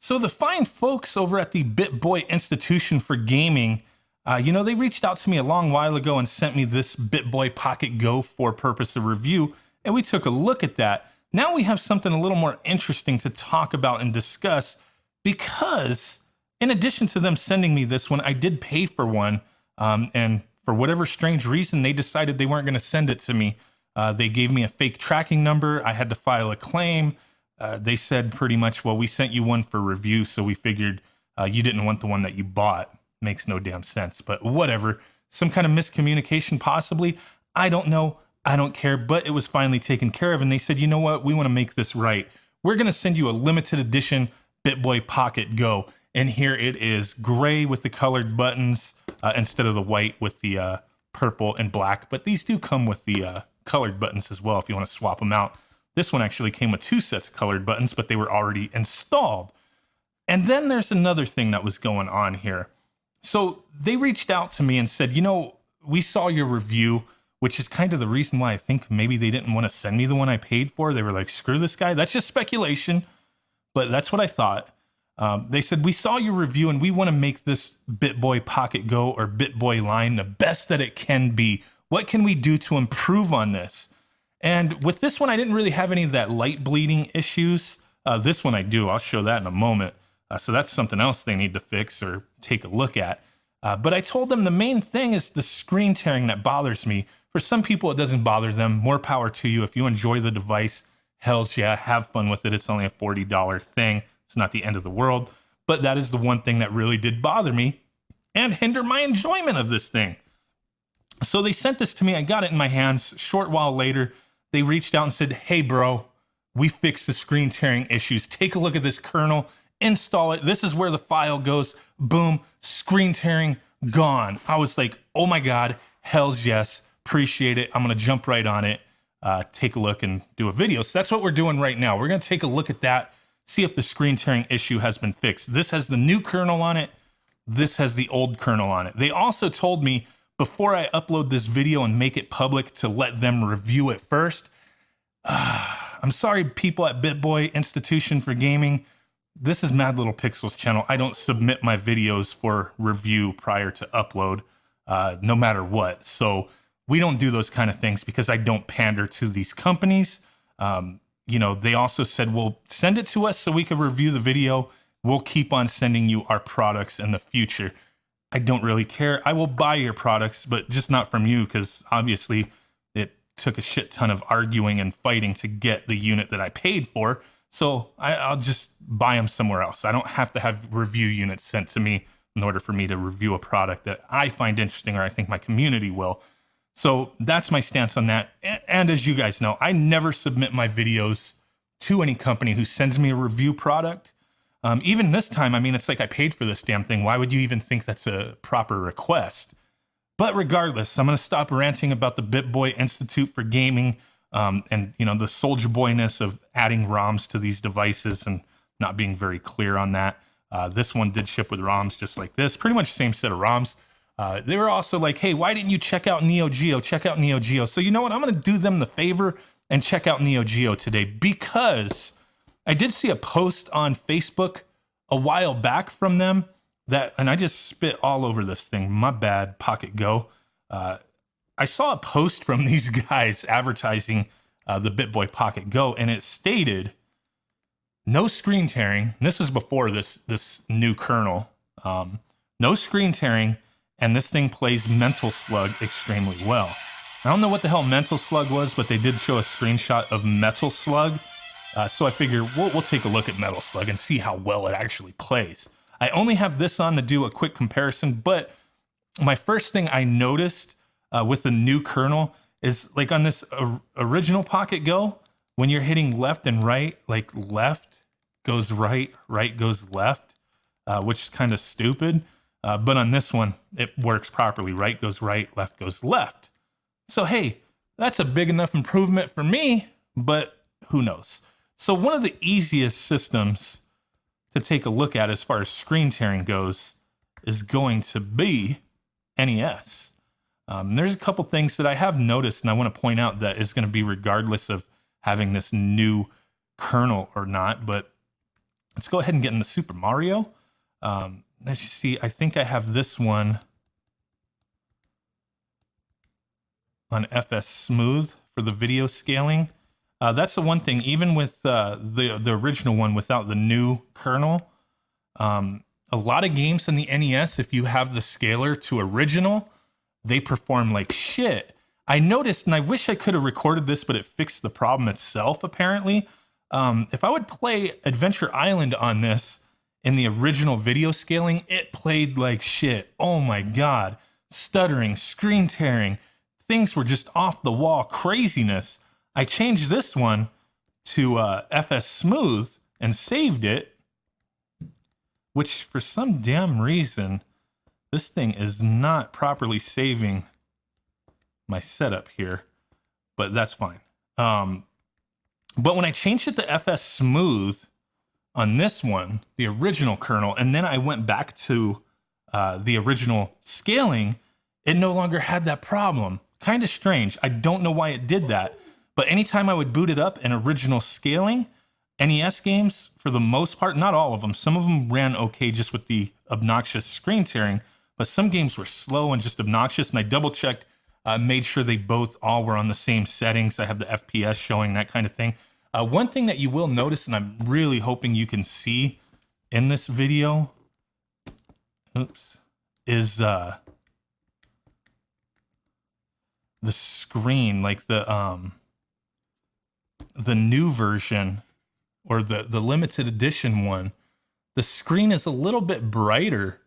So the fine folks over at the BittBoy Institution for Gaming, they reached out to me a long while ago and sent me this BittBoy Pocket Go for purpose of review, and we took a look at that. Now we have something a little more interesting to talk about and discuss, because in addition to them sending me this one, I did pay for one, and for whatever strange reason, they decided they weren't going to send it to me. They gave me a fake tracking number. I had to file a claim. They said pretty much, well, we sent you one for review, so we figured you didn't want the one that you bought. Makes no damn sense, but whatever. Some kind of miscommunication possibly. I don't know. I don't care, but it was finally taken care of, and they said, you know what? We want to make this right. We're going to send you a limited edition BittBoy Pocket Go, and here it is, gray with the colored buttons instead of the white with the purple and black, but these do come with the colored buttons as well if you want to swap them out. This one actually came with 2 sets of colored buttons, but they were already installed. And then there's another thing that was going on here. So they reached out to me and said, we saw your review, which is kind of the reason why I think maybe they didn't want to send me the one I paid for. They were like, screw this guy. That's just speculation, but that's what I thought. They said, we saw your review and we want to make this BittBoy Pocket Go or BittBoy line the best that it can be. What can we do to improve on this? And with this one, I didn't really have any of that light bleeding issues. This one I do. I'll show that in a moment. So that's something else they need to fix or take a look at. But I told them the main thing is the screen tearing that bothers me. For some people, it doesn't bother them. More power to you. If you enjoy the device, hells yeah, have fun with it. It's only a $40 thing. It's not the end of the world. But that is the one thing that really did bother me and hinder my enjoyment of this thing. So they sent this to me. I got it in my hands. Short while later, they reached out and said, hey, bro, we fixed the screen tearing issues. Take a look at this kernel. Install it. This is where the file goes. Boom. Screen tearing gone. I was like, oh my God, hells yes. Appreciate it. I'm going to jump right on it. Take a look and do a video. So that's what we're doing right now. We're going to take a look at that. See if the screen tearing issue has been fixed. This has the new kernel on it. This has the old kernel on it. They also told me before I upload this video and make it public to let them review it first. I'm sorry, people at BittBoy Institution for Gaming. This is Madlittlepixel's channel. I don't submit my videos for review prior to upload, no matter what. So we don't do those kind of things because I don't pander to these companies. They also said, well, send it to us so we can review the video. We'll keep on sending you our products in the future. I don't really care. I will buy your products, but just not from you, because obviously it took a shit ton of arguing and fighting to get the unit that I paid for. So I'll just buy them somewhere else. I don't have to have review units sent to me in order for me to review a product that I find interesting or I think my community will. So that's my stance on that. And as you guys know, I never submit my videos to any company who sends me a review product. Even this time, I mean, it's like I paid for this damn thing. Why would you even think that's a proper request? But regardless, I'm going to stop ranting about the BittBoy Institute for Gaming and, the soldier boyness of adding ROMs to these devices and not being very clear on that. This one did ship with ROMs just like this, pretty much the same set of ROMs. They were also like, hey, why didn't you check out Neo Geo? Check out Neo Geo. So you know what? I'm going to do them the favor and check out Neo Geo today, because I did see a post on Facebook a while back from them and I just spit all over this thing. My bad, Pocket Go. I saw a post from these guys advertising the BittBoy Pocket Go, and it stated, no screen tearing. This was before this new kernel. No screen tearing, and this thing plays Mental Slug extremely well. I don't know what the hell Mental Slug was, but they did show a screenshot of Metal Slug. So I figure we'll take a look at Metal Slug and see how well it actually plays. I only have this on to do a quick comparison, but my first thing I noticed with the new kernel is like on this original Pocket Go, when you're hitting left and right, like left goes right, right goes left, which is kind of stupid. But on this one, it works properly. Right goes right, left goes left. So, hey, that's a big enough improvement for me, but who knows? So one of the easiest systems to take a look at as far as screen tearing goes is going to be NES. There's a couple things that I have noticed, and I want to point out that is going to be regardless of having this new kernel or not. But Let's go ahead and get into Super Mario. As you see, I think I have this one on FS Smooth for the video scaling. That's the one thing, even with the original one without the new kernel, a lot of games in the NES, if you have the scaler to original, they perform like shit. I noticed, and I wish I could have recorded this, but it fixed the problem itself, apparently. If I would play Adventure Island on this in the original video scaling, it played like shit. Oh my God. Stuttering, screen tearing. Things were just off the wall craziness. I changed this one to FS Smooth and saved it, which for some damn reason, this thing is not properly saving my setup here, but that's fine. But when I changed it to FS Smooth on this one, the original kernel, and then I went back to the original scaling, it no longer had that problem. Kind of strange. I don't know why it did that, but anytime I would boot it up in original scaling, NES games, for the most part, not all of them, some of them ran okay just with the obnoxious screen tearing, but some games were slow and just obnoxious, and I double-checked, made sure they both all were on the same settings. I have the FPS showing, that kind of thing. One thing that you will notice, and I'm really hoping you can see in this video, is the screen, like the new version or the limited edition one, the screen is a little bit brighter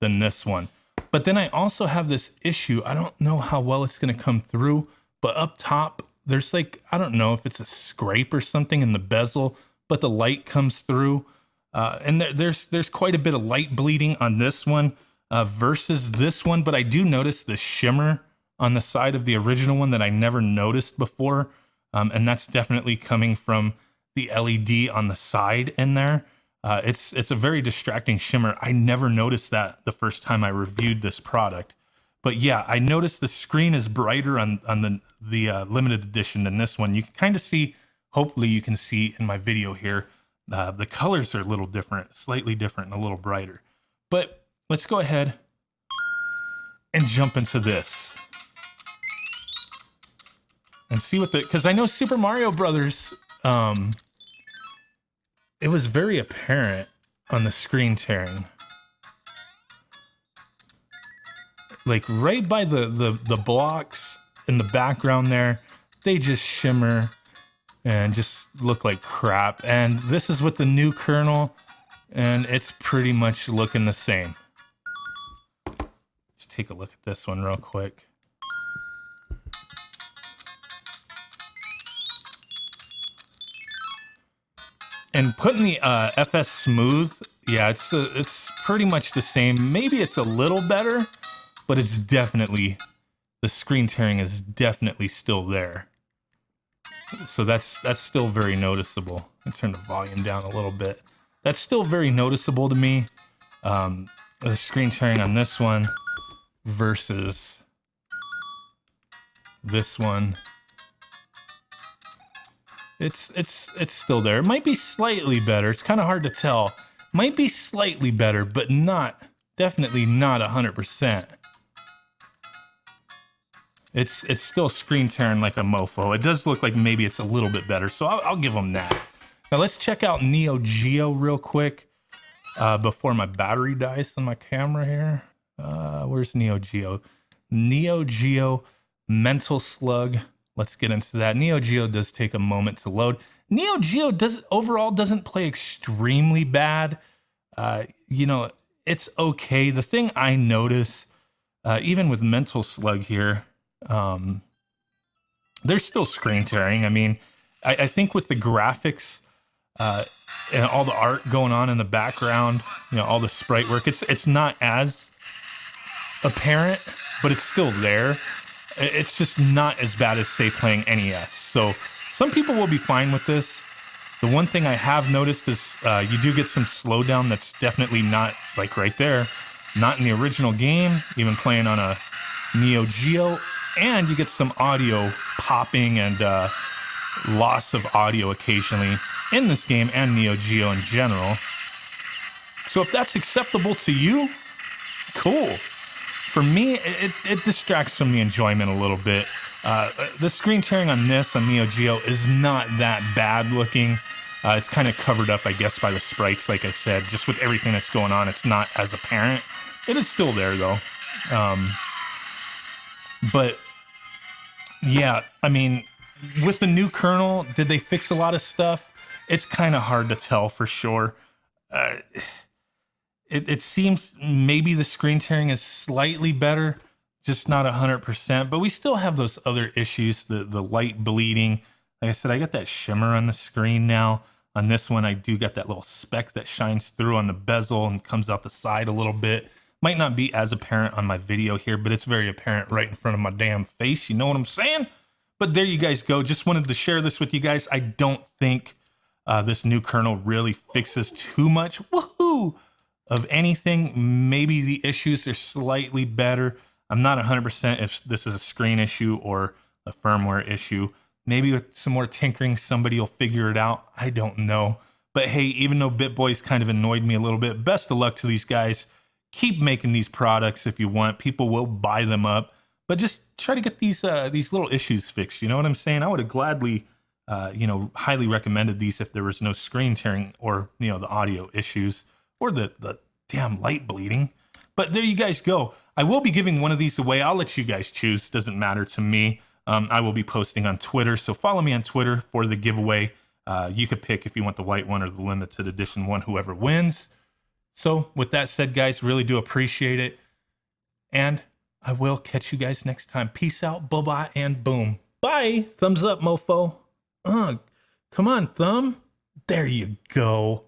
than this one. But then I also have this issue. I don't know how well it's going to come through, but up top, there's like, I don't know if it's a scrape or something in the bezel, but the light comes through. And there's quite a bit of light bleeding on this one versus this one. But I do notice the shimmer on the side of the original one that I never noticed before. And that's definitely coming from the LED on the side in there. It's a very distracting shimmer. I never noticed that the first time I reviewed this product. But yeah, I noticed the screen is brighter on the limited edition than this one. You can kind of see, hopefully you can see in my video here, the colors are a little different, slightly different and a little brighter. But let's go ahead and jump into this. And see what because I know Super Mario Brothers, it was very apparent on the screen tearing. Like right by the blocks in the background there, they just shimmer and just look like crap. And this is with the new kernel, and it's pretty much looking the same. Let's take a look at this one real quick. And putting the FS Smooth, yeah, it's pretty much the same. Maybe it's a little better, but it's definitely, the screen tearing is definitely still there. So that's still very noticeable. I'll turn the volume down a little bit. That's still very noticeable to me. The screen tearing on this one versus this one. It's still there. It might be slightly better. It's kind of hard to tell. Might be slightly better, but definitely not 100%. It's still screen tearing like a mofo. It does look like maybe it's a little bit better, so I'll give them that. Now let's check out Neo Geo real quick before my battery dies on my camera here. Where's Neo Geo? Neo Geo Mental Slug. Let's get into that. Neo Geo does take a moment to load. Neo Geo overall doesn't play extremely bad. You know, it's okay. The thing I notice, even with Mental Slug here, there's still screen tearing. I mean, I think with the graphics and all the art going on in the background, you know, all the sprite work, it's not as apparent, but it's still there. It's just not as bad as, say, playing NES. So some people will be fine with this. The one thing I have noticed is you do get some slowdown that's definitely not, like right there, not in the original game, even playing on a Neo Geo. And you get some audio popping and loss of audio occasionally in this game and Neo Geo in general. So if that's acceptable to you, cool. For me, it distracts from the enjoyment a little bit. The screen tearing on this, on Neo Geo, is not that bad looking. It's kind of covered up, I guess, by the sprites, like I said. Just with everything that's going on, it's not as apparent. It is still there, though. But, yeah, I mean, with the new kernel, did they fix a lot of stuff? It's kind of hard to tell for sure. It seems maybe the screen tearing is slightly better, just not 100%. But we still have those other issues, the light bleeding. Like I said, I got that shimmer on the screen now. On this one, I do got that little speck that shines through on the bezel and comes out the side a little bit. Might not be as apparent on my video here, but it's very apparent right in front of my damn face. You know what I'm saying? But there you guys go. Just wanted to share this with you guys. I don't think this new kernel really fixes too much. Woohoo! Of anything. Maybe the issues are slightly better. I'm not 100% if this is a screen issue or a firmware issue. Maybe with some more tinkering, somebody will figure it out. I don't know. But hey, even though BittBoy's kind of annoyed me a little bit, best of luck to these guys. Keep making these products if you want. People will buy them up. But just try to get these little issues fixed. You know what I'm saying? I would have gladly, highly recommended these if there was no screen tearing or, the audio issues. Or the damn light bleeding. But there you guys go. I will be giving one of these away. I'll let you guys choose. Doesn't matter to me. I will be posting on Twitter. So follow me on Twitter for the giveaway. You could pick if you want the white one or the limited edition one, whoever wins. So with that said, guys, really do appreciate it. And I will catch you guys next time. Peace out, bye-bye, and boom. Bye. Thumbs up, mofo. Come on, thumb. There you go.